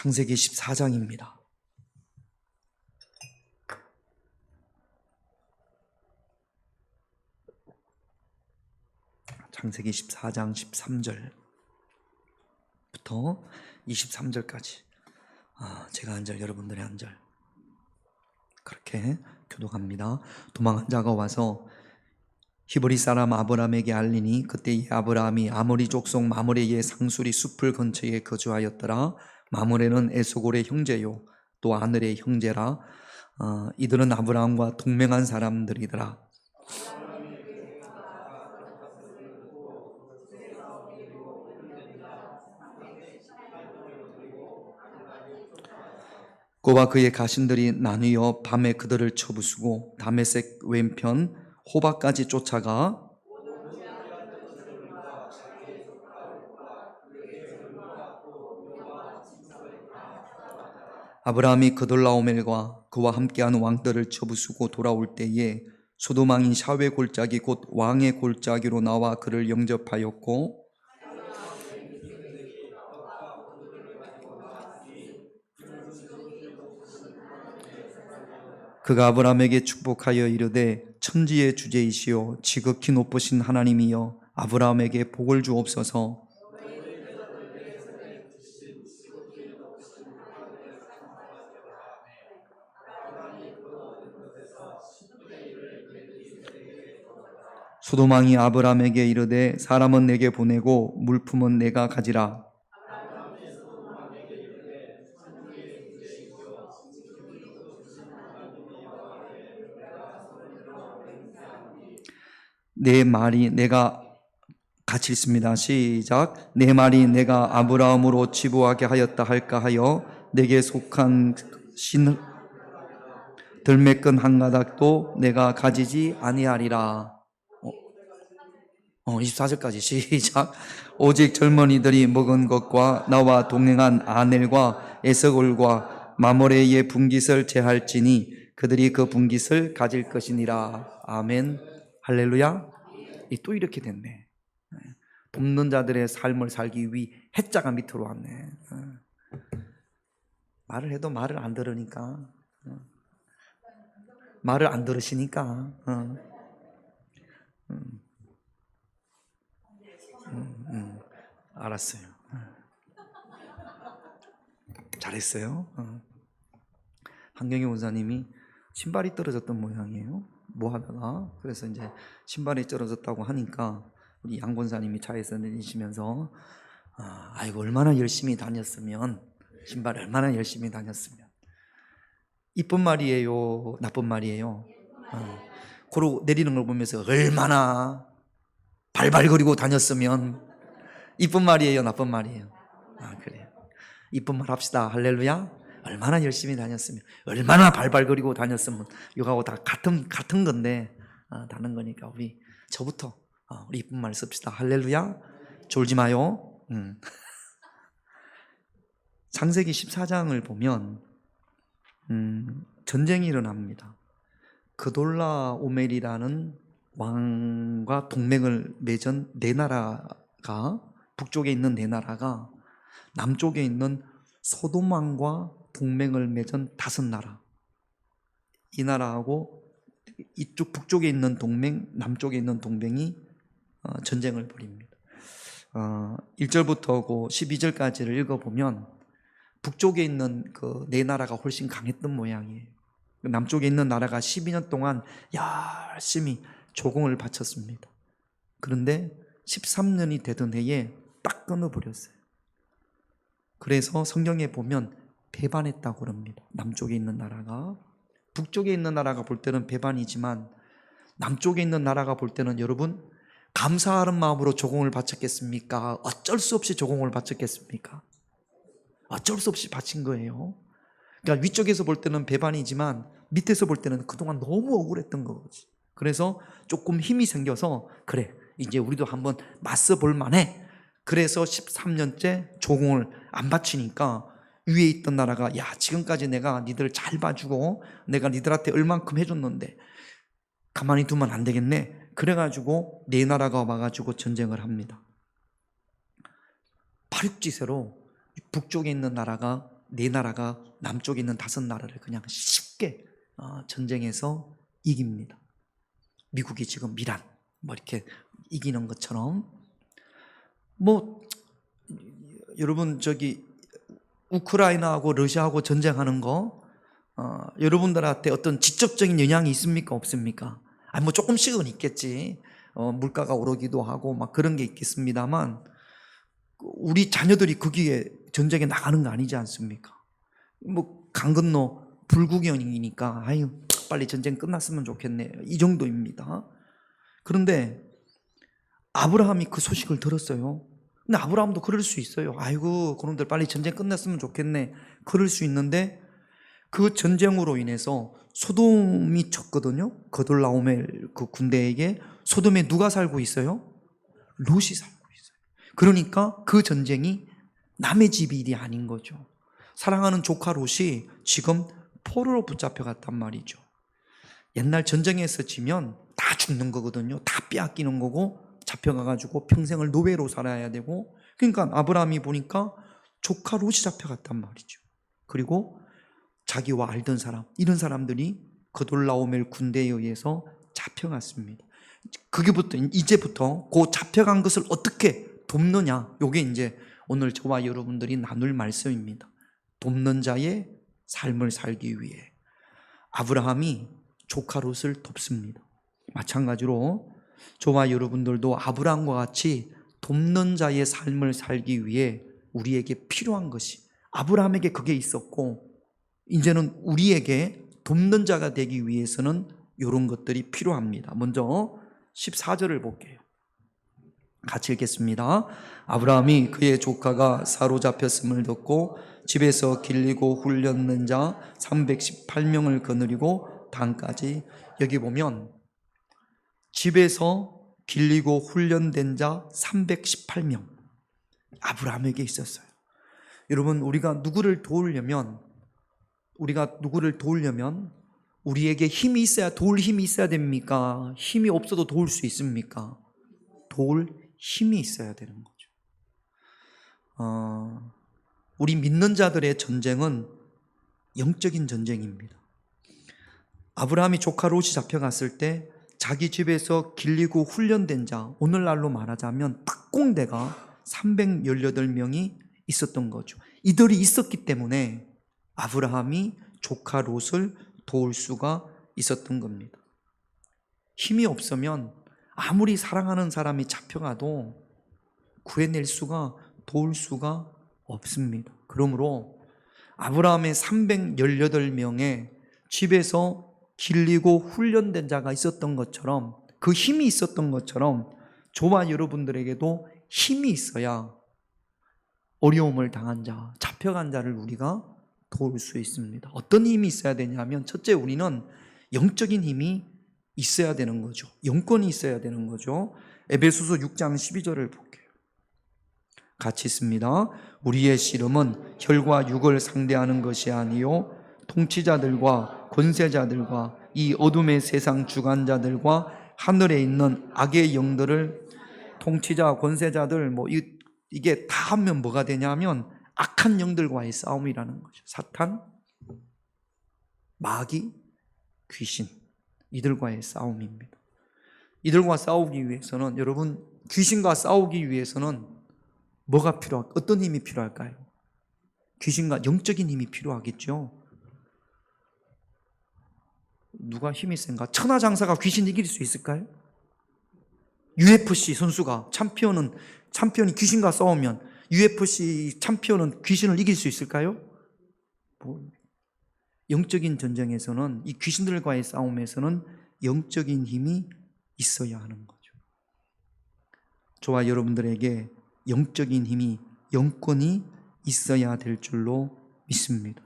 창세기 14장입니다. 창세기 14장 13절부터 23절까지 제가 한 절, 여러분들이 한 절, 그렇게 교독합니다. 도망한 자가 와서 히브리 사람 아브람에게 알리니 그때 이 아브람이 아모리 족속 마므레의 상수리 숲을 근처에 거주하였더라. 마므레는 에스골의 형제요 또 아늘의 형제라. 이들은 아브람과 동맹한 사람들이더라. 그와 그의 가신들이 나뉘어 밤에 그들을 쳐부수고 다메섹 왼편 호바까지 쫓아가 아브라함이 그돌라오멜과 그와 함께하는 왕들을 쳐부수고 돌아올 때에 소돔 왕인 샤웨 골짜기 곧 왕의 골짜기로 나와 그를 영접하였고 그가 아브라함에게 축복하여 이르되 천지의 주제이시오 지극히 높으신 하나님이여 아브라함에게 복을 주옵소서. 소돔 왕이 아브라함에게 이르되 사람은 내게 보내고 물품은 내가 가지라. 내 말이 내가 같이 읽습니다. 시작. 내 말이 내가 아브라함으로 치부하게 하였다 할까 하여 내게 속한 신 들매끈 한 가닥도 내가 가지지 아니하리라. 24절까지 시작. 오직 젊은이들이 먹은 것과 나와 동행한 아넬과 에서골과 마모레의 분깃을 제할지니 그들이 그 분깃을 가질 것이니라. 아멘. 할렐루야. 또 이렇게 됐네. 돕는 자들의 삶을 살기 위해 해자가 밑으로 왔네. 말을 해도 말을 안 들으니까, 말을 안 들으시니까. 알았어요. 잘했어요. 한경희 원사님이 신발이 떨어졌던 모양이에요. 뭐 하다가. 그래서 이제 신발이 떨어졌다고 하니까 우리 양 권사님이 차에서 내리시면서 아이고 얼마나 열심히 다녔으면, 신발 얼마나 열심히 다녔으면. 이쁜 말이에요, 나쁜 말이에요? 그러고 내리는 걸 보면서 얼마나 발발거리고 다녔으면. 이쁜 말이에요, 나쁜 말이에요? 그래요. 이쁜 말 합시다. 할렐루야. 얼마나 열심히 다녔으면, 얼마나 발발거리고 다녔으면. 이거하고 다 같은 건데, 다른 거니까 우리 저부터 우리 이쁜 말 씁시다. 할렐루야. 졸지 마요. 창세기 14장을 보면 전쟁이 일어납니다. 그돌라오멜이라는 왕과 동맹을 맺은 네 나라가, 북쪽에 있는 네 나라가 남쪽에 있는 소돔 왕과 동맹을 맺은 5나라, 이 나라하고 이쪽 북쪽에 있는 동맹, 남쪽에 있는 동맹이 전쟁을 벌입니다. 1절부터 12절까지를 읽어보면 북쪽에 있는 그 네 나라가 훨씬 강했던 모양이에요. 남쪽에 있는 나라가 12년 동안 열심히 조공을 바쳤습니다. 그런데 13년이 되던 해에 딱 끊어버렸어요. 그래서 성경에 보면 배반했다고 그럽니다. 남쪽에 있는 나라가. 북쪽에 있는 나라가 볼 때는 배반이지만 남쪽에 있는 나라가 볼 때는, 여러분, 감사하는 마음으로 조공을 바쳤겠습니까? 어쩔 수 없이 조공을 바쳤겠습니까? 어쩔 수 없이 바친 거예요. 그러니까 위쪽에서 볼 때는 배반이지만 밑에서 볼 때는 그동안 너무 억울했던 거지. 그래서 조금 힘이 생겨서, 그래, 이제 우리도 한번 맞서 볼 만해. 그래서 13년째 조공을 안 바치니까 위에 있던 나라가, 야, 지금까지 내가 니들 잘 봐주고 내가 니들한테 얼만큼 해줬는데 가만히 두면 안 되겠네. 그래가지고 네 나라가 와가지고 전쟁을 합니다. 파륙지세로 북쪽에 있는 나라가 네 나라가 남쪽에 있는 5나라를 그냥 쉽게 전쟁에서 이깁니다. 미국이 지금 이란 뭐 이렇게 이기는 것처럼. 뭐 여러분 저기 우크라이나하고 러시아하고 전쟁하는 거 여러분들한테 어떤 직접적인 영향이 있습니까? 없습니까? 뭐 조금씩은 있겠지. 물가가 오르기도 하고 막 그런 게 있겠습니다만 우리 자녀들이 거기에 전쟁에 나가는 거 아니지 않습니까? 뭐 강 건너 불구경이니까 아유 빨리 전쟁 끝났으면 좋겠네 이 정도입니다. 그런데 아브라함이 그 소식을 들었어요. 근데 아브라함도 그럴 수 있어요. 아이고 그놈들 빨리 전쟁 끝났으면 좋겠네 그럴 수 있는데 그 전쟁으로 인해서 소돔이 졌거든요. 그돌라오멜 그 군대에게. 소돔에 누가 살고 있어요? 롯이 살고 있어요. 그러니까 그 전쟁이 남의 집이 일이 아닌 거죠. 사랑하는 조카 롯이 지금 포로로 붙잡혀 갔단 말이죠. 옛날 전쟁에서 지면 다 죽는 거거든요. 다 빼앗기는 거고 잡혀가가지고 평생을 노예로 살아야 되고. 그러니까 아브라함이 보니까 조카 롯이 잡혀갔단 말이죠. 그리고 자기와 알던 사람, 이런 사람들이 그돌라오멜 군대에 의해서 잡혀갔습니다. 이제부터 그 잡혀간 것을 어떻게 돕느냐, 이게 이제 오늘 저와 여러분들이 나눌 말씀입니다. 돕는 자의 삶을 살기 위해 아브라함이 조카 롯을 돕습니다. 마찬가지로 저와 여러분들도 아브라함과 같이 돕는 자의 삶을 살기 위해 우리에게 필요한 것이, 아브라함에게 그게 있었고 이제는 우리에게 돕는 자가 되기 위해서는 이런 것들이 필요합니다. 먼저 14절을 볼게요. 같이 읽겠습니다. 아브라함이 그의 조카가 사로잡혔음을 듣고 집에서 길리고 훈련된 자 318명을 거느리고 단까지. 여기 보면 집에서 길리고 훈련된 자 318명 아브라함에게 있었어요. 여러분, 우리가 누구를 도우려면 우리에게 힘이 있어야, 도울 힘이 있어야 됩니까? 힘이 없어도 도울 수 있습니까? 도울 힘이 있어야 되는 거죠. 우리 믿는 자들의 전쟁은 영적인 전쟁입니다. 아브라함이 조카 롯이 잡혀갔을 때 자기 집에서 길리고 훈련된 자, 오늘날로 말하자면 특공대가 318명이 있었던 거죠. 이들이 있었기 때문에 아브라함이 조카 롯을 도울 수가 있었던 겁니다. 힘이 없으면 아무리 사랑하는 사람이 잡혀가도 구해낼 수가, 도울 수가 없습니다. 그러므로 아브라함의 318명의 집에서 길리고 훈련된 자가 있었던 것처럼, 그 힘이 있었던 것처럼 저와 여러분들에게도 힘이 있어야 어려움을 당한 자, 잡혀간 자를 우리가 도울 수 있습니다. 어떤 힘이 있어야 되냐면, 첫째, 우리는 영적인 힘이 있어야 되는 거죠. 영권이 있어야 되는 거죠. 에베소서 6장 12절을 볼게요. 같이 있습니다. 우리의 씨름은 혈과 육을 상대하는 것이 아니요 통치자들과 권세자들과 이 어둠의 세상 주관자들과 하늘에 있는 악의 영들을, 통치자, 권세자들, 이게 다 하면 뭐가 되냐면 악한 영들과의 싸움이라는 거죠. 사탄, 마귀, 귀신, 이들과의 싸움입니다. 이들과 싸우기 위해서는, 여러분, 귀신과 싸우기 위해서는 뭐가 어떤 힘이 필요할까요? 귀신과 영적인 힘이 필요하겠죠. 누가 힘이 센가? 천하장사가 귀신 이길 수 있을까요? UFC 선수가, 챔피언이 귀신과 싸우면 UFC 챔피언은 귀신을 이길 수 있을까요? 영적인 전쟁에서는, 이 귀신들과의 싸움에서는 영적인 힘이 있어야 하는 거죠. 저와 여러분들에게 영적인 힘이, 영권이 있어야 될 줄로 믿습니다.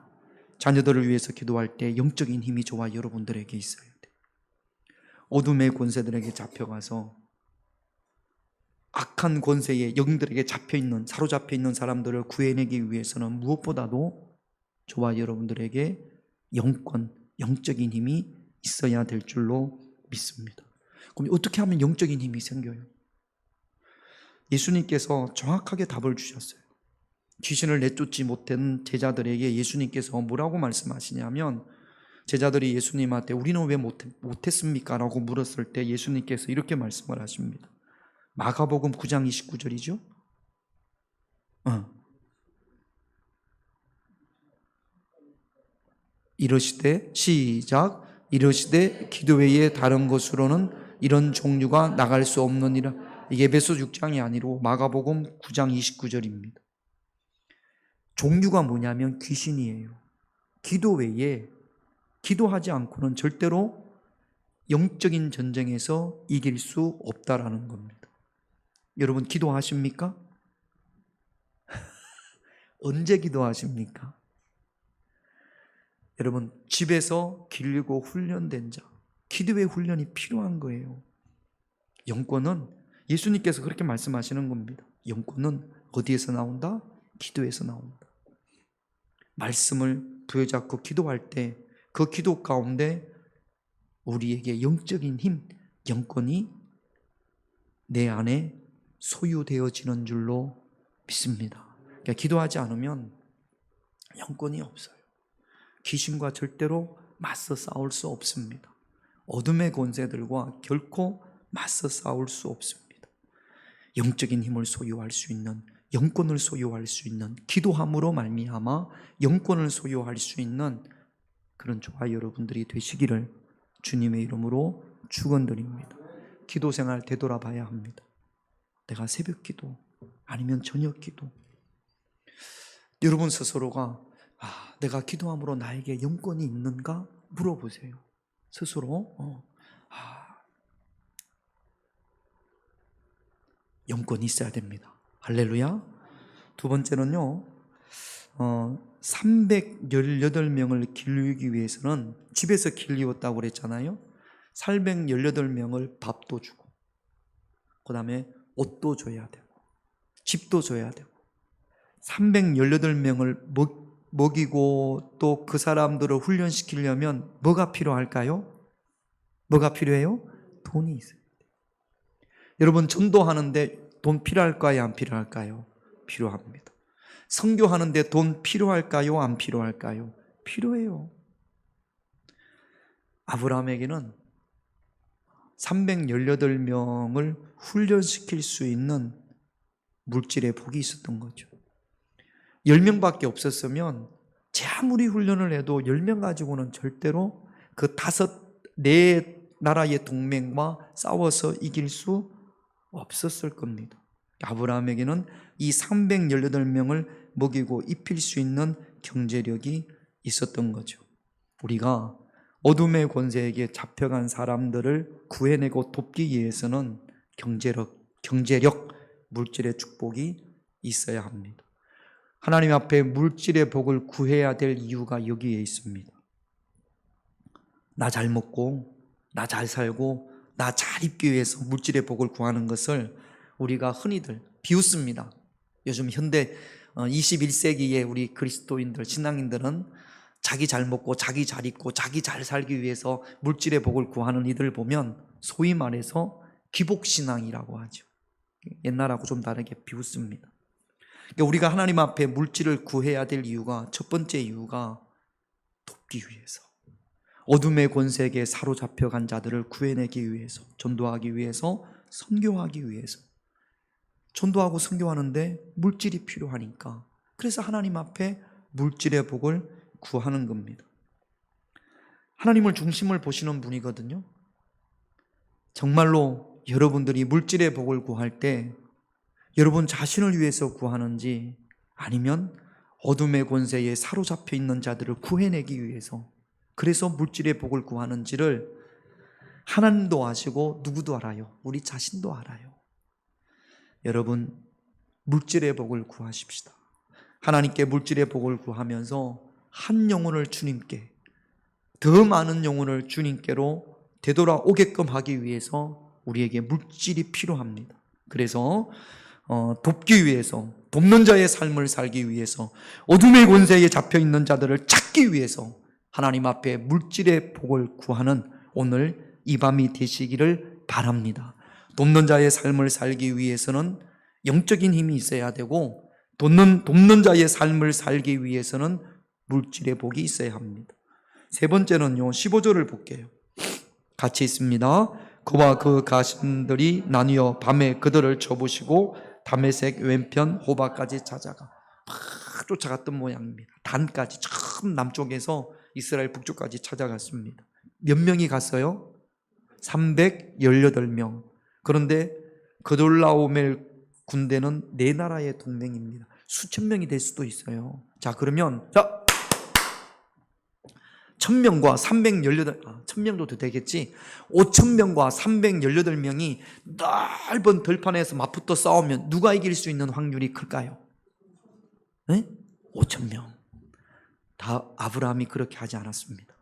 자녀들을 위해서 기도할 때 영적인 힘이 저와 여러분들에게 있어야 돼요. 어둠의 권세들에게 잡혀가서 악한 권세의 영들에게 사로잡혀 있는 사람들을 구해내기 위해서는 무엇보다도 저와 여러분들에게 영권, 영적인 힘이 있어야 될 줄로 믿습니다. 그럼 어떻게 하면 영적인 힘이 생겨요? 예수님께서 정확하게 답을 주셨어요. 귀신을 내쫓지 못한 제자들에게 예수님께서 뭐라고 말씀하시냐면, 제자들이 예수님한테 우리는 왜 못했습니까? 라고 물었을 때 예수님께서 이렇게 말씀을 하십니다. 마가복음 9장 29절이죠. 이르시되, 시작, 이르시되 기도 외에 다른 것으로는 이런 종류가 나갈 수 없느니라. 이게 에베소 6장이 아니고 마가복음 9장 29절입니다. 종류가 뭐냐면 귀신이에요. 기도 외에, 기도하지 않고는 절대로 영적인 전쟁에서 이길 수 없다라는 겁니다. 여러분 기도하십니까? 언제 기도하십니까? 여러분 집에서 길고 훈련된 자, 기도의 훈련이 필요한 거예요. 영권은 예수님께서 그렇게 말씀하시는 겁니다. 영권은 어디에서 나온다? 기도에서 나온다. 말씀을 부여잡고 기도할 때 그 기도 가운데 우리에게 영적인 힘, 영권이 내 안에 소유되어지는 줄로 믿습니다. 그러니까 기도하지 않으면 영권이 없어요. 귀신과 절대로 맞서 싸울 수 없습니다. 어둠의 권세들과 결코 맞서 싸울 수 없습니다. 영적인 힘을 소유할 수 있는, 영권을 소유할 수 있는, 기도함으로 말미암아 영권을 소유할 수 있는 그런 저와 여러분들이 되시기를 주님의 이름으로 축원드립니다. 기도 생활 되돌아봐야 합니다. 내가 새벽 기도 아니면 저녁 기도, 여러분 스스로가 내가 기도함으로 나에게 영권이 있는가 물어보세요. 스스로 영권이 있어야 됩니다. 할렐루야. 두 번째는요, 318명을 길르기 위해서는, 집에서 길리웠다고 그랬잖아요. 318명을 밥도 주고, 그 다음에 옷도 줘야 되고, 집도 줘야 되고, 318명을 먹이고 또 그 사람들을 훈련시키려면 뭐가 필요할까요? 뭐가 필요해요? 돈이 있어요. 여러분 전도하는데 돈 필요할까요? 안 필요할까요? 필요합니다. 선교하는데 돈 필요할까요? 안 필요할까요? 필요해요. 아브라함에게는 318명을 훈련시킬 수 있는 물질의 복이 있었던 거죠. 10명밖에 없었으면 아무리 훈련을 해도 10명 가지고는 절대로 그 4 나라의 동맹과 싸워서 이길 수 없었을 겁니다. 아브라함에게는 이 318명을 먹이고 입힐 수 있는 경제력이 있었던 거죠. 우리가 어둠의 권세에게 잡혀간 사람들을 구해내고 돕기 위해서는 경제력, 물질의 축복이 있어야 합니다. 하나님 앞에 물질의 복을 구해야 될 이유가 여기에 있습니다. 나 잘 먹고, 나 잘 살고, 나 잘 입기 위해서 물질의 복을 구하는 것을 우리가 흔히들 비웃습니다. 요즘 현대 21세기의 우리 그리스도인들, 신앙인들은 자기 잘 먹고, 자기 잘 입고, 자기 잘 살기 위해서 물질의 복을 구하는 이들 보면 소위 말해서 기복신앙이라고 하죠. 옛날하고 좀 다르게 비웃습니다. 그러니까 우리가 하나님 앞에 물질을 구해야 될 이유가, 첫 번째 이유가 돕기 위해서, 어둠의 권세에게 사로잡혀간 자들을 구해내기 위해서, 전도하기 위해서, 선교하기 위해서. 전도하고 선교하는데 물질이 필요하니까, 그래서 하나님 앞에 물질의 복을 구하는 겁니다. 하나님을 중심을 보시는 분이거든요. 정말로 여러분들이 물질의 복을 구할 때 여러분 자신을 위해서 구하는지, 아니면 어둠의 권세에 사로잡혀 있는 자들을 구해내기 위해서, 그래서 물질의 복을 구하는지를 하나님도 아시고 누구도 알아요. 우리 자신도 알아요. 여러분 물질의 복을 구하십시다. 하나님께 물질의 복을 구하면서 한 영혼을 주님께, 더 많은 영혼을 주님께로 되돌아오게끔 하기 위해서 우리에게 물질이 필요합니다. 그래서 돕기 위해서, 돕는 자의 삶을 살기 위해서, 어둠의 권세에 잡혀있는 자들을 찾기 위해서 하나님 앞에 물질의 복을 구하는 오늘 이 밤이 되시기를 바랍니다. 돕는 자의 삶을 살기 위해서는 영적인 힘이 있어야 되고, 돕는 자의 삶을 살기 위해서는 물질의 복이 있어야 합니다. 세 번째는요, 15절을 볼게요. 같이 있습니다. 그와 그 가신들이 나뉘어 밤에 그들을 쳐부시고 다메섹 왼편 호바까지 찾아가 막 쫓아갔던 모양입니다. 단까지 처음 남쪽에서 이스라엘 북쪽까지 찾아갔습니다. 몇 명이 갔어요? 318명. 그런데 그돌라오멜 군대는 네 나라의 동맹입니다. 수천 명이 될 수도 있어요. 자, 그러면 1000명과 1000명도 되겠지. 5000명과 318명이 넓은 들판에서 맞붙어 싸우면 누가 이길 수 있는 확률이 클까요? 네? 5000명. 다 아브라함이 그렇게 하지 않았습니다.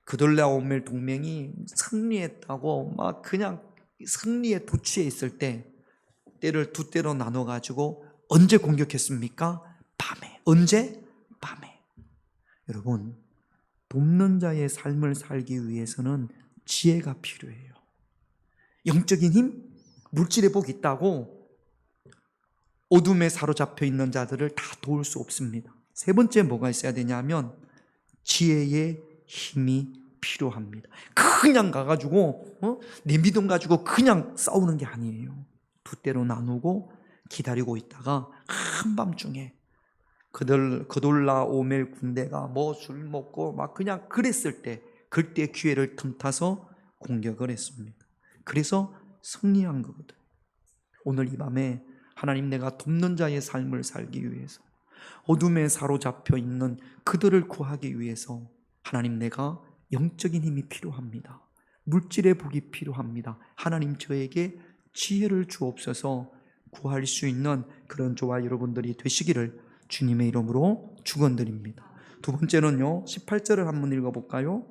그돌라오멜 동맹이 승리했다고 막 그냥 승리에 도취해 있을 때 때를 두 때로 나눠 가지고 언제 공격했습니까? 밤에. 언제? 밤에. 여러분, 돕는 자의 삶을 살기 위해서는 지혜가 필요해요. 영적인 힘, 물질의 복이 있다고 어둠에 사로잡혀 있는 자들을 다 도울 수 없습니다. 세 번째 뭐가 있어야 되냐면 지혜의 힘이 필요합니다. 그냥 가가지고 내 믿음 가지고 그냥 싸우는 게 아니에요. 두 때로 나누고 기다리고 있다가 한밤중에 그돌라오멜 군대가 뭐 술 먹고 막 그냥 그랬을 때 그때 기회를 틈타서 공격을 했습니다. 그래서 승리한 거거든. 오늘 이 밤에 하나님, 내가 돕는 자의 삶을 살기 위해서 어둠에 사로잡혀 있는 그들을 구하기 위해서 하나님, 내가 영적인 힘이 필요합니다. 물질의 복이 필요합니다. 하나님, 저에게 지혜를 주옵소서. 구할 수 있는 그런 저와 여러분들이 되시기를 주님의 이름으로 축원드립니다. 두 번째는요, 18절을 한번 읽어볼까요?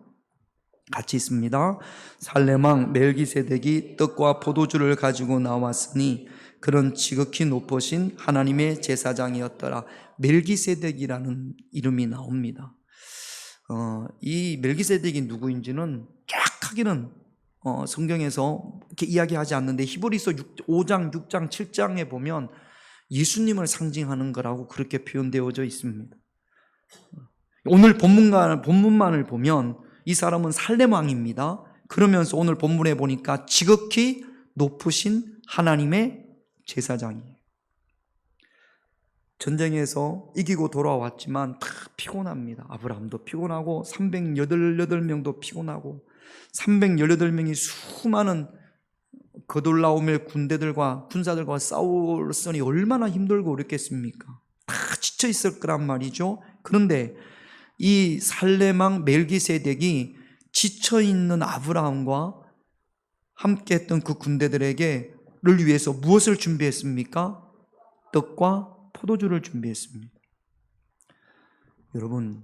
같이 있습니다. 살레망 멜기세덱이 떡과 포도주를 가지고 나왔으니 그는 지극히 높으신 하나님의 제사장이었더라. 멜기세덱이라는 이름이 나옵니다. 이 멜기세덱이 누구인지는 정확하게는 성경에서 이렇게 이야기하지 않는데 히브리서 5장, 6장, 7장에 보면 예수님을 상징하는 거라고 그렇게 표현되어져 있습니다. 오늘 본문만을 보면 이 사람은 살렘왕입니다. 그러면서 오늘 본문에 보니까 지극히 높으신 하나님의 제사장이에요. 전쟁에서 이기고 돌아왔지만 다 피곤합니다. 아브라함도 피곤하고 318명도 피곤하고 318명이 수많은 그돌라오멜 군사들과 싸웠으니 얼마나 힘들고 어렵겠습니까? 다 지쳐 있을 거란 말이죠. 그런데 이 살레망 멜기세덱이 지쳐 있는 아브라함과 함께 했던 그 군대들을 위해서 무엇을 준비했습니까? 떡과 포도주를 준비했습니다. 여러분,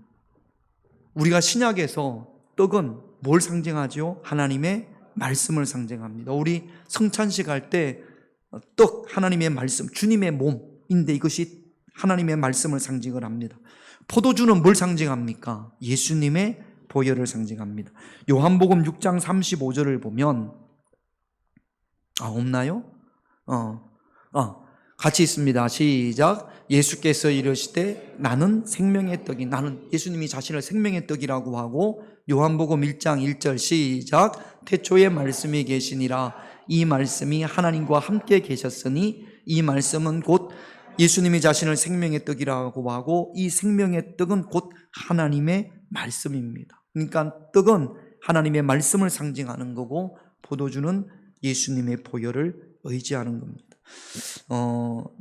우리가 신약에서 떡은 뭘 상징하죠? 하나님의 말씀을 상징합니다. 우리 성찬식 할 때 떡, 하나님의 말씀, 주님의 몸인데 이것이 하나님의 말씀을 상징을 합니다. 포도주는 뭘 상징합니까? 예수님의 보혈을 상징합니다. 요한복음 6장 35절을 보면 없나요? 같이 있습니다. 시작. 예수께서 이르시되 나는 생명의 떡이, 나는 예수님이 자신을 생명의 떡이라고 하고, 요한복음 1장 1절 시작. 태초에 말씀이 계시니라. 이 말씀이 하나님과 함께 계셨으니 이 말씀은 곧 예수님이 자신을 생명의 떡이라고 하고, 이 생명의 떡은 곧 하나님의 말씀입니다. 그러니까 떡은 하나님의 말씀을 상징하는 거고 포도주는 예수님의 보혈을 의지하는 겁니다.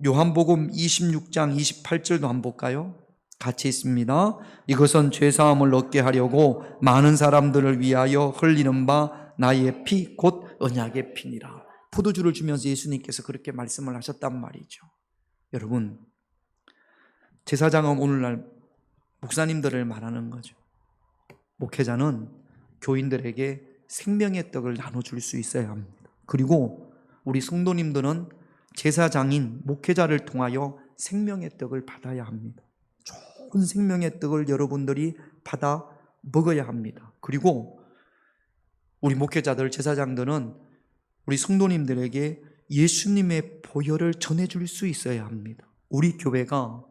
요한복음 26장 28절도 한번 볼까요? 같이 있습니다. 이것은 죄사함을 얻게 하려고 많은 사람들을 위하여 흘리는 바 나의 피 곧 언약의 피니라. 포도주를 주면서 예수님께서 그렇게 말씀을 하셨단 말이죠. 여러분, 제사장은 오늘날 목사님들을 말하는 거죠. 목회자는 교인들에게 생명의 떡을 나눠줄 수 있어야 합니다. 그리고 우리 성도님들은 제사장인 목회자를 통하여 생명의 떡을 받아야 합니다. 좋은 생명의 떡을 여러분들이 받아 먹어야 합니다. 그리고 우리 목회자들, 제사장들은 우리 성도님들에게 예수님의 보혈을 전해줄 수 있어야 합니다. 우리 교회가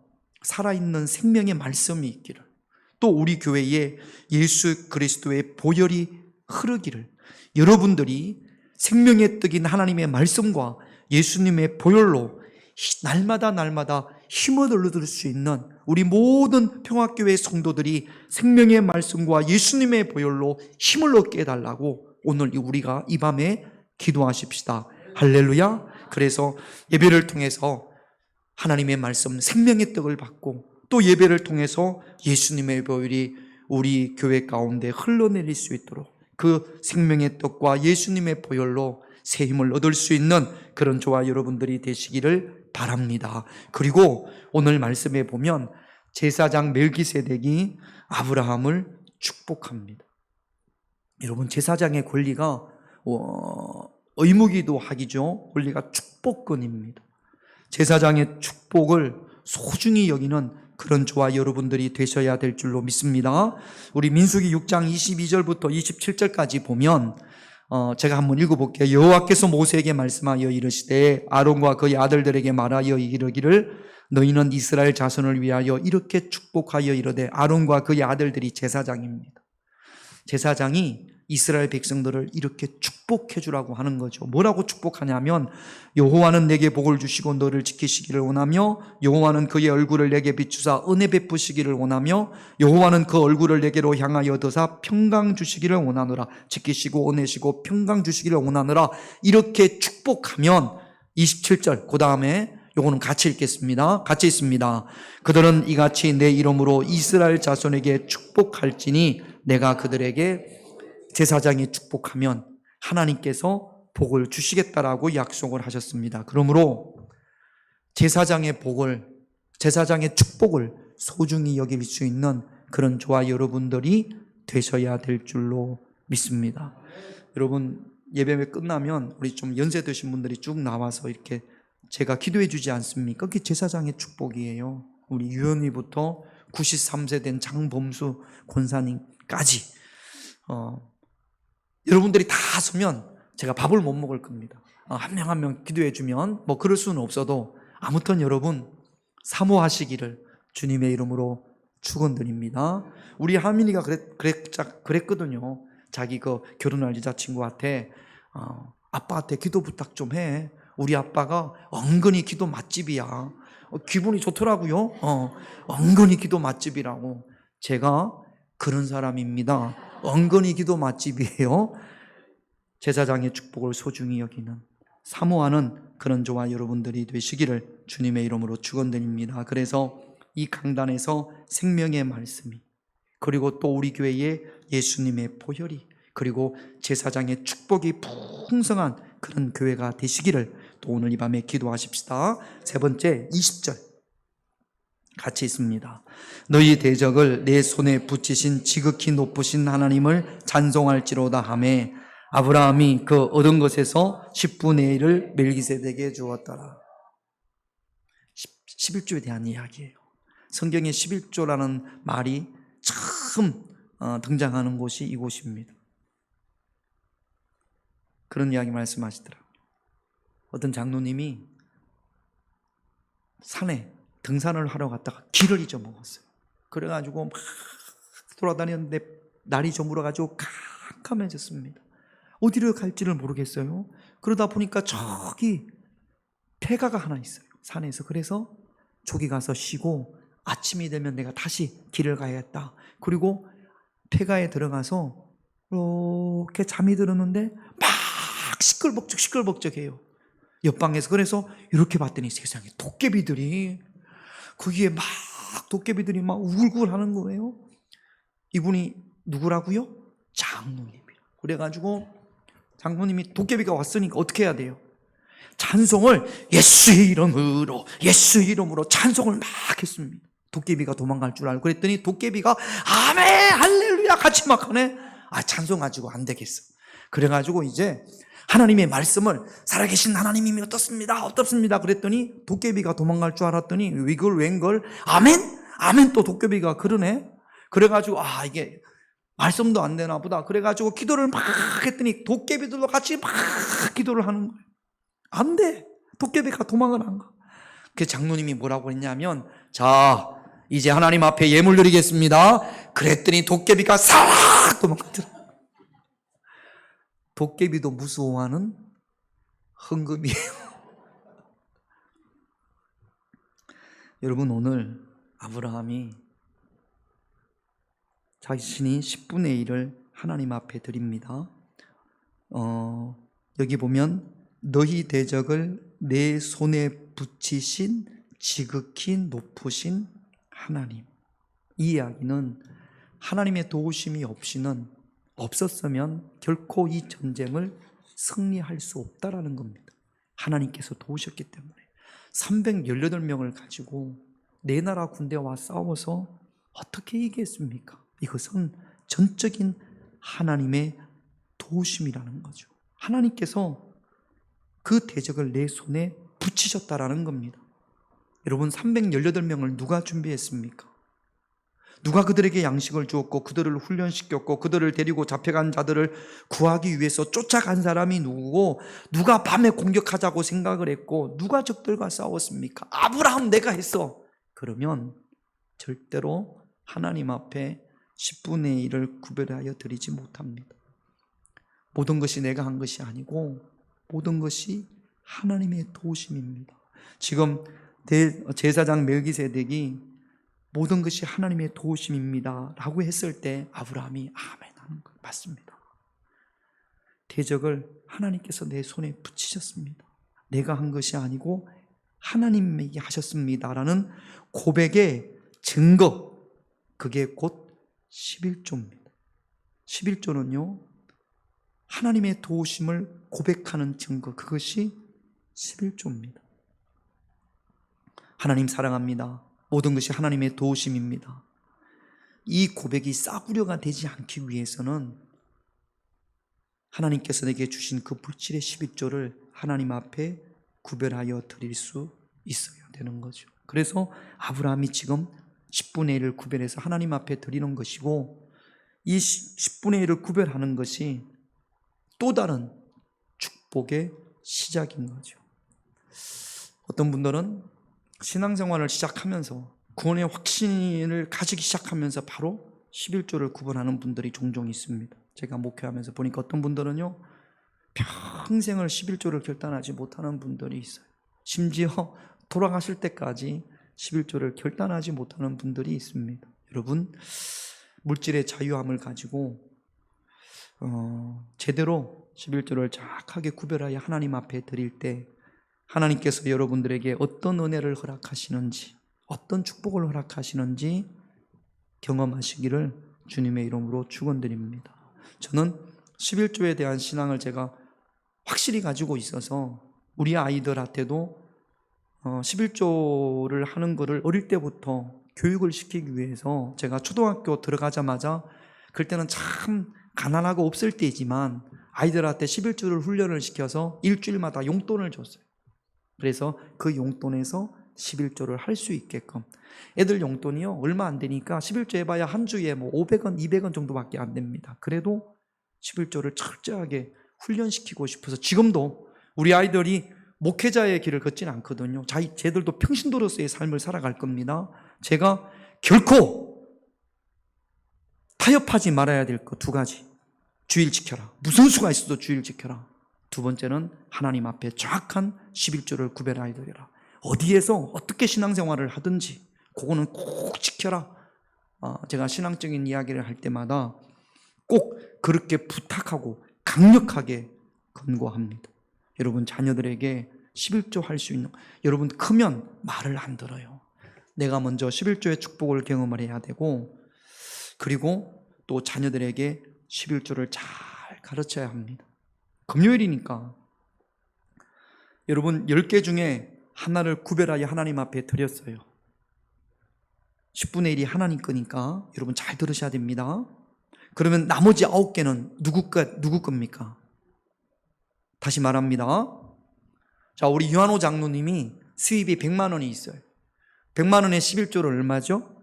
살아있는 생명의 말씀이 있기를, 또 우리 교회에 예수 그리스도의 보혈이 흐르기를, 여러분들이 생명의 떡인 하나님의 말씀과 예수님의 보혈로 날마다 힘을 얻을 수 있는 우리 모든 평화교회 성도들이 생명의 말씀과 예수님의 보혈로 힘을 얻게 해달라고 오늘 우리가 이 밤에 기도하십시다. 할렐루야. 그래서 예배를 통해서 하나님의 말씀 생명의 떡을 받고, 또 예배를 통해서 예수님의 보혈이 우리 교회 가운데 흘러내릴 수 있도록 그 생명의 떡과 예수님의 보혈로 새 힘을 얻을 수 있는 그런 저와 여러분들이 되시기를 바랍니다. 그리고 오늘 말씀에 보면 제사장 멜기세덱이 아브라함을 축복합니다. 여러분, 제사장의 권리가 의무기도 하기죠. 권리가 축복권입니다. 제사장의 축복을 소중히 여기는 그런 저와 여러분들이 되셔야 될 줄로 믿습니다. 우리 민수기 6장 22절부터 27절까지 보면 제가 한번 읽어볼게요. 여호와께서 모세에게 말씀하여 이르시되 아론과 그의 아들들에게 말하여 이르기를 너희는 이스라엘 자손을 위하여 이렇게 축복하여 이르되, 아론과 그의 아들들이 제사장입니다. 제사장이 이스라엘 백성들을 이렇게 축복해 주라고 하는 거죠. 뭐라고 축복하냐면, 여호와는 내게 복을 주시고 너를 지키시기를 원하며, 여호와는 그의 얼굴을 내게 비추사 은혜 베푸시기를 원하며, 여호와는 그 얼굴을 내게로 향하여 드사 평강 주시기를 원하노라. 지키시고 은혜시고 평강 주시기를 원하노라. 이렇게 축복하면 27절 그 다음에 요거는 같이 읽겠습니다. 같이 있습니다. 그들은 이같이 내 이름으로 이스라엘 자손에게 축복할지니 내가 그들에게, 제사장이 축복하면 하나님께서 복을 주시겠다라고 약속을 하셨습니다. 그러므로 제사장의 축복을 소중히 여길 수 있는 그런 저와 여러분들이 되셔야 될 줄로 믿습니다. 여러분, 예배 끝나면 우리 좀 연세 드신 분들이 쭉 나와서 이렇게 제가 기도해 주지 않습니까? 그게 제사장의 축복이에요. 우리 유연이부터 93세 된 장범수 권사님까지 여러분들이 다 서면 제가 밥을 못 먹을 겁니다. 한 명 한 명 기도해 주면 뭐 그럴 수는 없어도 아무튼 여러분 사모하시기를 주님의 이름으로 축원드립니다. 우리 하민이가 그랬거든요. 자기 그 결혼할 여자친구한테 아빠한테 기도 부탁 좀 해. 우리 아빠가 은근히 기도 맛집이야. 기분이 좋더라고요. 은근히 기도 맛집이라고. 제가 그런 사람입니다. 은근히 기도 맛집이에요. 제사장의 축복을 소중히 여기는, 사모하는 그런 저와 여러분들이 되시기를 주님의 이름으로 축원드립니다. 그래서 이 강단에서 생명의 말씀이, 그리고 또 우리 교회에 예수님의 보혈이, 그리고 제사장의 축복이 풍성한 그런 교회가 되시기를 또 오늘 이 밤에 기도하십시다. 세 번째 20절 같이 있습니다. 너희 대적을 내 손에 붙이신 지극히 높으신 하나님을 찬송할지로다 하매 아브라함이 그 얻은 것에서 10분의 1을 멜기세덱에게 주었더라. 11조에 대한 이야기예요. 성경에 11조라는 말이 처음 등장하는 곳이 이곳입니다. 그런 이야기 말씀하시더라고요. 어떤 장로님이 산에 등산을 하러 갔다가 길을 잊어먹었어요. 그래가지고 막 돌아다녔는데 날이 저물어가지고 캄캄해졌습니다. 어디를 갈지를 모르겠어요. 그러다 보니까 저기 폐가가 하나 있어요, 산에서. 그래서 저기 가서 쉬고 아침이 되면 내가 다시 길을 가야겠다. 그리고 폐가에 들어가서 이렇게 잠이 들었는데 막 시끌벅적해요, 옆방에서. 그래서 이렇게 봤더니 세상에 거기에 막 도깨비들이 막 우글우글 하는 거예요. 이분이 누구라고요? 장로님이라. 그래가지고 장로님이 도깨비가 왔으니까 어떻게 해야 돼요? 찬송을 예수의 이름으로 찬송을 막 했습니다. 도깨비가 도망갈 줄 알고. 그랬더니 도깨비가 아멘 할렐루야 같이 막 하네. 찬송 가지고 안 되겠어. 그래가지고 이제 하나님의 말씀을 살아계신 하나님이 어떻습니다 그랬더니 도깨비가 도망갈 줄 알았더니 이걸 웬걸 아멘 또 도깨비가 그러네. 그래가지고 이게 말씀도 안 되나 보다. 그래가지고 기도를 막 했더니 도깨비들도 같이 막 기도를 하는 거예요. 안 돼. 도깨비가 도망을 안 가. 그 장로님이 뭐라고 했냐면, 자, 이제 하나님 앞에 예물 드리겠습니다. 그랬더니 도깨비가 사락 도망가더라. 도깨비도 무서워하는 헌금이에요. 여러분, 오늘 아브라함이 자신이 10분의 1을 하나님 앞에 드립니다. 여기 보면 너희 대적을 내 손에 붙이신 지극히 높으신 하나님. 이 이야기는 하나님의 도우심이 없었으면 결코 이 전쟁을 승리할 수 없다라는 겁니다. 하나님께서 도우셨기 때문에 318명을 가지고 내 나라 군대와 싸워서 어떻게 이기겠습니까? 이것은 전적인 하나님의 도우심이라는 거죠. 하나님께서 그 대적을 내 손에 붙이셨다라는 겁니다. 여러분, 318명을 누가 준비했습니까? 누가 그들에게 양식을 주었고 그들을 훈련시켰고 그들을 데리고 잡혀간 자들을 구하기 위해서 쫓아간 사람이 누구고, 누가 밤에 공격하자고 생각을 했고 누가 적들과 싸웠습니까? 아브라함 내가 했어. 그러면 절대로 하나님 앞에 10분의 1을 구별하여 드리지 못합니다. 모든 것이 내가 한 것이 아니고 모든 것이 하나님의 도우심입니다. 지금 제사장 멜기세덱이 모든 것이 하나님의 도우심입니다 라고 했을 때 아브라함이 아멘 하는 것 맞습니다. 대적을 하나님께서 내 손에 붙이셨습니다. 내가 한 것이 아니고 하나님에게 하셨습니다 라는 고백의 증거, 그게 곧 11조입니다. 11조는요, 하나님의 도우심을 고백하는 증거, 그것이 11조입니다. 하나님 사랑합니다. 모든 것이 하나님의 도우심입니다. 이 고백이 싸구려가 되지 않기 위해서는 하나님께서 내게 주신 그 물질의 11조를 하나님 앞에 구별하여 드릴 수 있어야 되는 거죠. 그래서 아브라함이 지금 10분의 1을 구별해서 하나님 앞에 드리는 것이고, 이 10분의 1을 구별하는 것이 또 다른 축복의 시작인 거죠. 어떤 분들은 신앙생활을 시작하면서 구원의 확신을 가지기 시작하면서 바로 11조를 구분하는 분들이 종종 있습니다. 제가 목회하면서 보니까 어떤 분들은요, 평생을 11조를 결단하지 못하는 분들이 있어요. 심지어 돌아가실 때까지 11조를 결단하지 못하는 분들이 있습니다. 여러분, 물질의 자유함을 가지고 제대로 11조를 정확하게 구별하여 하나님 앞에 드릴 때 하나님께서 여러분들에게 어떤 은혜를 허락하시는지, 어떤 축복을 허락하시는지 경험하시기를 주님의 이름으로 축원드립니다. 저는 11조에 대한 신앙을 제가 확실히 가지고 있어서 우리 아이들한테도 11조를 하는 것을 어릴 때부터 교육을 시키기 위해서 제가 초등학교 들어가자마자, 그때는 참 가난하고 없을 때이지만 아이들한테 11조를 훈련을 시켜서 일주일마다 용돈을 줬어요. 그래서 그 용돈에서 11조를 할 수 있게끔. 애들 용돈이요 얼마 안 되니까 11조 해봐야 한 주에 뭐 500원, 200원 정도밖에 안 됩니다. 그래도 11조를 철저하게 훈련시키고 싶어서 지금도 우리 아이들이 목회자의 길을 걷지는 않거든요. 쟤들도 평신도로서의 삶을 살아갈 겁니다. 제가 결코 타협하지 말아야 될 것 2가지. 주일 지켜라. 무슨 수가 있어도 주일 지켜라. 2번째는 하나님 앞에 정확한 11조를 구별하여 드리라. 어디에서 어떻게 신앙생활을 하든지 그거는 꼭 지켜라. 제가 신앙적인 이야기를 할 때마다 꼭 그렇게 부탁하고 강력하게 권고합니다. 여러분, 자녀들에게 11조 할 수 있는, 여러분 크면 말을 안 들어요. 내가 먼저 11조의 축복을 경험을 해야 되고, 그리고 또 자녀들에게 11조를 잘 가르쳐야 합니다. 금요일이니까 여러분 10개 중에 하나를 구별하여 하나님 앞에 드렸어요. 10분의 1이 하나님 거니까 여러분 잘 들으셔야 됩니다. 그러면 나머지 9개는 누구 겁니까? 다시 말합니다. 자, 우리 유한호 장로님이 수입이 100만 원이 있어요. 100만 원에 11조를 얼마죠?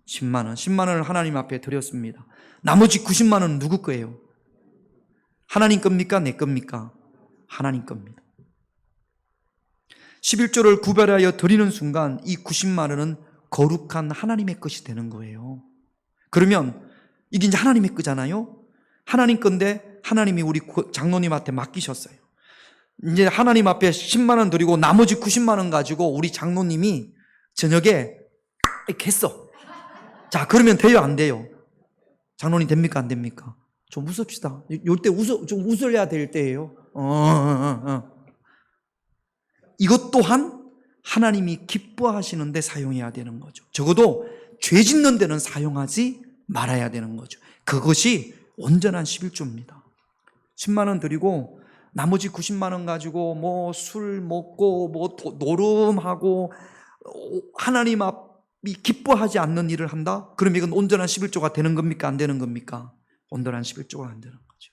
10만 원. 10만 원을 하나님 앞에 드렸습니다. 나머지 90만 원은 누구 거예요? 하나님 겁니까? 내 겁니까? 하나님 겁니다. 11조를 구별하여 드리는 순간 이 90만 원은 거룩한 하나님의 것이 되는 거예요. 그러면 이게 이제 하나님의 거잖아요. 하나님 건데 하나님이 우리 장로님한테 맡기셨어요. 이제 하나님 앞에 10만 원 드리고 나머지 90만 원 가지고 우리 장로님이 저녁에 이렇게 했어. 자, 그러면 돼요, 안 돼요? 장로님 됩니까, 안 됩니까? 좀 웃읍시다. 이때 좀 웃어야 될 때예요. 이것 또한 하나님이 기뻐하시는데 사용해야 되는 거죠. 적어도 죄 짓는 데는 사용하지 말아야 되는 거죠. 그것이 온전한 11조입니다. 10만 원 드리고 나머지 90만 원 가지고 뭐 술 먹고 뭐 노름하고 하나님 앞이 기뻐하지 않는 일을 한다? 그럼 이건 온전한 11조가 되는 겁니까? 안 되는 겁니까? 온전한 11조가 안 되는 거죠.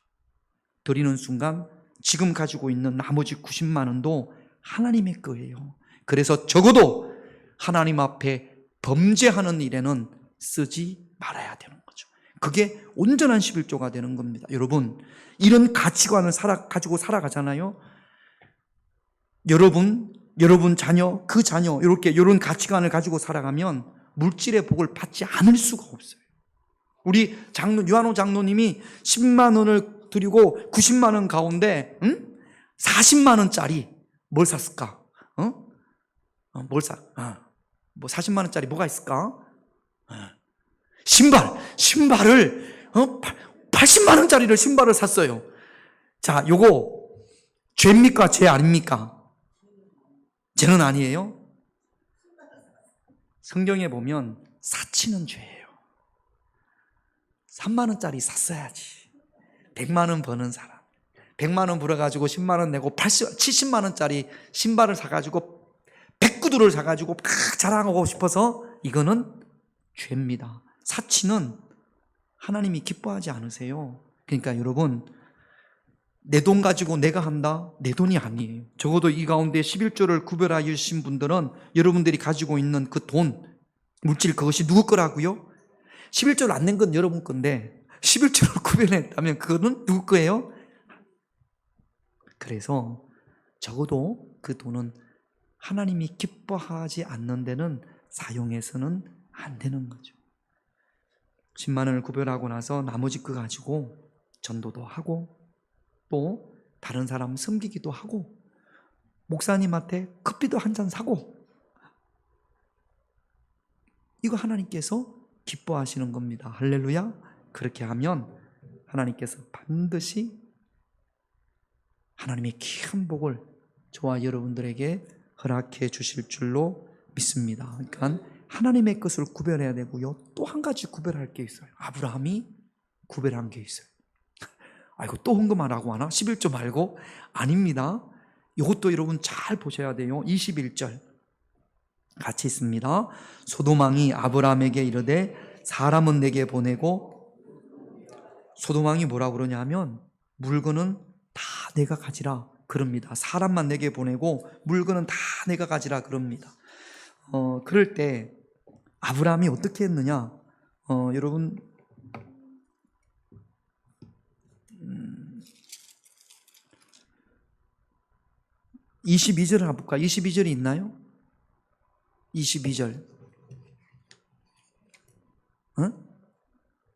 드리는 순간 지금 가지고 있는 나머지 90만 원도 하나님의 거예요. 그래서 적어도 하나님 앞에 범죄하는 일에는 쓰지 말아야 되는 거죠. 그게 온전한 11조가 되는 겁니다. 여러분, 이런 가치관을 가지고 살아가잖아요. 여러분 자녀, 그 자녀, 이런 가치관을 가지고 살아가면 물질의 복을 받지 않을 수가 없어요. 우리 유한호 장로님이 10만 원을 드리고 90만 원 가운데 40만 원짜리 뭘 샀을까? 뭐 40만 원짜리 뭐가 있을까? 신발을 80만 원짜리를 신발을 샀어요. 자, 요거 죄입니까? 죄 아닙니까? 죄는 아니에요. 성경에 보면 사치는 죄예요. 3만 원짜리 샀어야지. 100만 원 버는 사람, 100만 원 벌어가지고 10만 원 내고 70만 원짜리 신발을 사가지고 백구두를 사가지고 막 자랑하고 싶어서, 이거는 죄입니다. 사치는 하나님이 기뻐하지 않으세요. 그러니까 여러분, 내 돈 가지고 내가 한다? 내 돈이 아니에요. 적어도 이 가운데 11조를 구별하여 주신 분들은 여러분들이 가지고 있는 그 돈, 물질, 그것이 누구 거라고요? 11조를 안 낸 건 여러분 건데 11조를 구별했다면 그거는 누구 거예요? 그래서 적어도 그 돈은 하나님이 기뻐하지 않는 데는 사용해서는 안 되는 거죠. 10만 원을 구별하고 나서 나머지 거 가지고 전도도 하고 또 다른 사람 섬기기도 하고 목사님한테 커피도 한 잔 사고, 이거 하나님께서 기뻐하시는 겁니다. 할렐루야. 그렇게 하면 하나님께서 반드시 하나님의 귀한 복을 저와 여러분들에게 허락해 주실 줄로 믿습니다. 그러니까 하나님의 것을 구별해야 되고요. 또 한 가지 구별할 게 있어요. 아브라함이 구별한 게 있어요. 이거 또 헌금하라고 하나? 11조 말고? 아닙니다. 이것도 여러분 잘 보셔야 돼요. 21절 같이 있습니다. 소돔왕이 아브라함에게 이르되 사람은 내게 보내고, 소돔왕이 뭐라고 그러냐 하면 물건은 다 내가 가지라 그럽니다. 사람만 내게 보내고 물건은 다 내가 가지라 그럽니다. 그럴 때 아브라함이 어떻게 했느냐? 여러분 22절을 한번 볼까? 22절이 있나요? 22절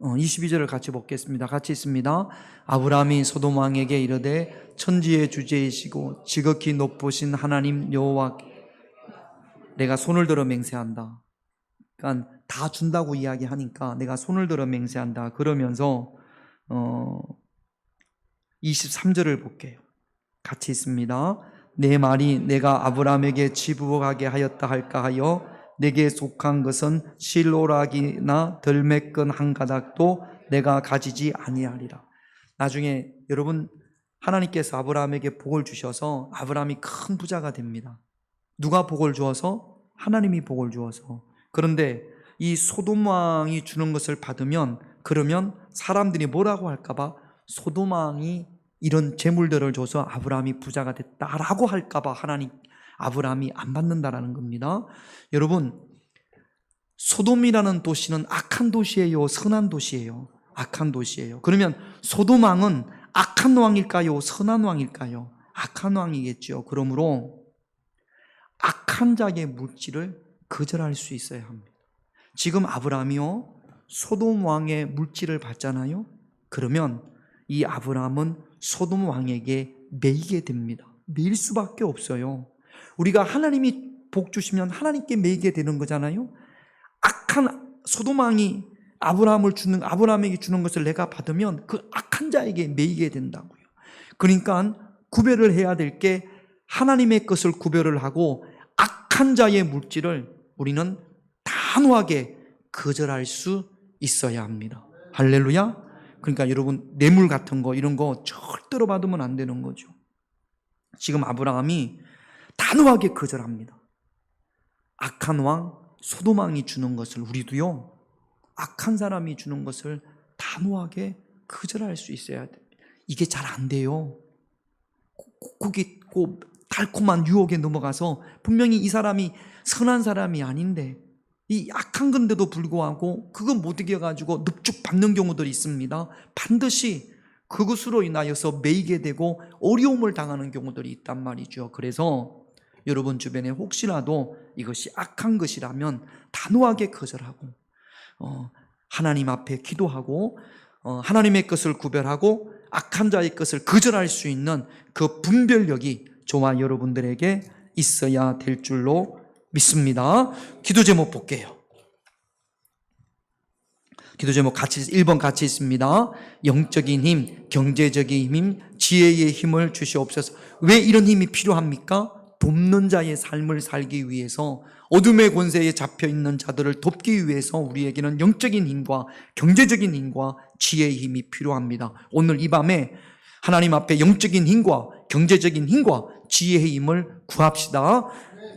22절을 같이 보겠습니다. 같이 있습니다. 아브라함이 소돔 왕에게 이르되 천지의 주제이시고 지극히 높으신 하나님 여호와, 내가 손을 들어 맹세한다. 그러니까 다 준다고 이야기하니까 내가 손을 들어 맹세한다. 그러면서 23절을 볼게요. 같이 있습니다. 내 말이 내가 아브라함에게 지부하게 하였다 할까 하여 내게 속한 것은 실오락이나 덜매끈 한 가닥도 내가 가지지 아니하리라. 나중에 여러분, 하나님께서 아브라함에게 복을 주셔서 아브라함이 큰 부자가 됩니다. 누가 복을 주어서? 하나님이 복을 주어서. 그런데 이 소돔 왕이 주는 것을 받으면, 그러면 사람들이 뭐라고 할까봐 소돔 왕이 이런 재물들을 줘서 아브라함이 부자가 됐다라고 할까봐 아브라함이 안 받는다라는 겁니다. 여러분, 소돔이라는 도시는 악한 도시예요? 선한 도시예요? 악한 도시예요. 그러면 소돔 왕은 악한 왕일까요? 선한 왕일까요? 악한 왕이겠죠. 그러므로 악한 자의 물질을 거절할 수 있어야 합니다. 지금 아브라함이요, 소돔 왕의 물질을 받잖아요. 그러면 이 아브라함은 소돔 왕에게 매이게 됩니다. 매일 수밖에 없어요. 우리가 하나님이 복 주시면 하나님께 매이게 되는 거잖아요. 악한 소돔 왕이 아브라함에게 주는 것을 내가 받으면 그 악한 자에게 매이게 된다고요. 그러니까 구별을 해야 될 게 하나님의 것을 구별을 하고 악한 자의 물질을 우리는 단호하게 거절할 수 있어야 합니다. 할렐루야. 그러니까 여러분, 뇌물 같은 거 이런 거 절대로 받으면 안 되는 거죠. 지금 아브라함이 단호하게 거절합니다. 악한 왕 소돔 왕이 주는 것을 우리도요, 악한 사람이 주는 것을 단호하게 거절할 수 있어야 돼요. 이게 잘 안 돼요. 거기 달콤한 유혹에 넘어가서 분명히 이 사람이 선한 사람이 아닌데 이 악한 건데도 불구하고 그거 못 이겨가지고 늪죽 받는 경우들이 있습니다. 반드시 그것으로 인하여서 매이게 되고 어려움을 당하는 경우들이 있단 말이죠. 그래서 여러분 주변에 혹시라도 이것이 악한 것이라면 단호하게 거절하고 하나님 앞에 기도하고 하나님의 것을 구별하고 악한 자의 것을 거절할 수 있는 그 분별력이 저와 여러분들에게 있어야 될 줄로 믿습니다. 기도 제목 볼게요. 기도 제목 같이 1번 같이 있습니다. 영적인 힘, 경제적인 힘, 지혜의 힘을 주시옵소서. 왜 이런 힘이 필요합니까? 돕는 자의 삶을 살기 위해서, 어둠의 권세에 잡혀있는 자들을 돕기 위해서 우리에게는 영적인 힘과 경제적인 힘과 지혜의 힘이 필요합니다. 오늘 이 밤에 하나님 앞에 영적인 힘과 경제적인 힘과 지혜의 힘을 구합시다.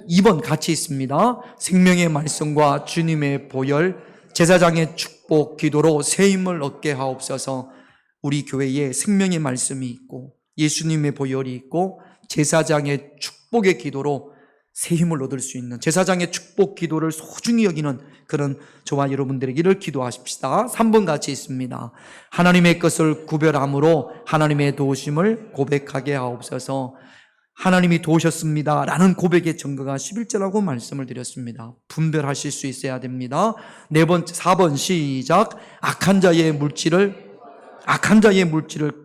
2번 같이 있습니다. 생명의 말씀과 주님의 보혈, 제사장의 축복 기도로 새 힘을 얻게 하옵소서. 우리 교회에 생명의 말씀이 있고 예수님의 보혈이 있고 제사장의 축복의 기도로 새 힘을 얻을 수 있는, 제사장의 축복 기도를 소중히 여기는 그런 저와 여러분들에게를 기도하십시다. 3번 같이 있습니다. 하나님의 것을 구별함으로 하나님의 도우심을 고백하게 하옵소서. 하나님이 도우셨습니다 라는 고백의 증거가 11절라고 말씀을 드렸습니다. 분별하실 수 있어야 됩니다. 4번 시작. 악한 자의 물질을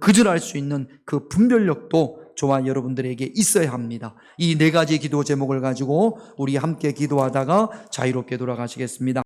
거절할 수 있는 그 분별력도 저와 여러분들에게 있어야 합니다. 이 4가지 기도 제목을 가지고 우리 함께 기도하다가 자유롭게 돌아가시겠습니다.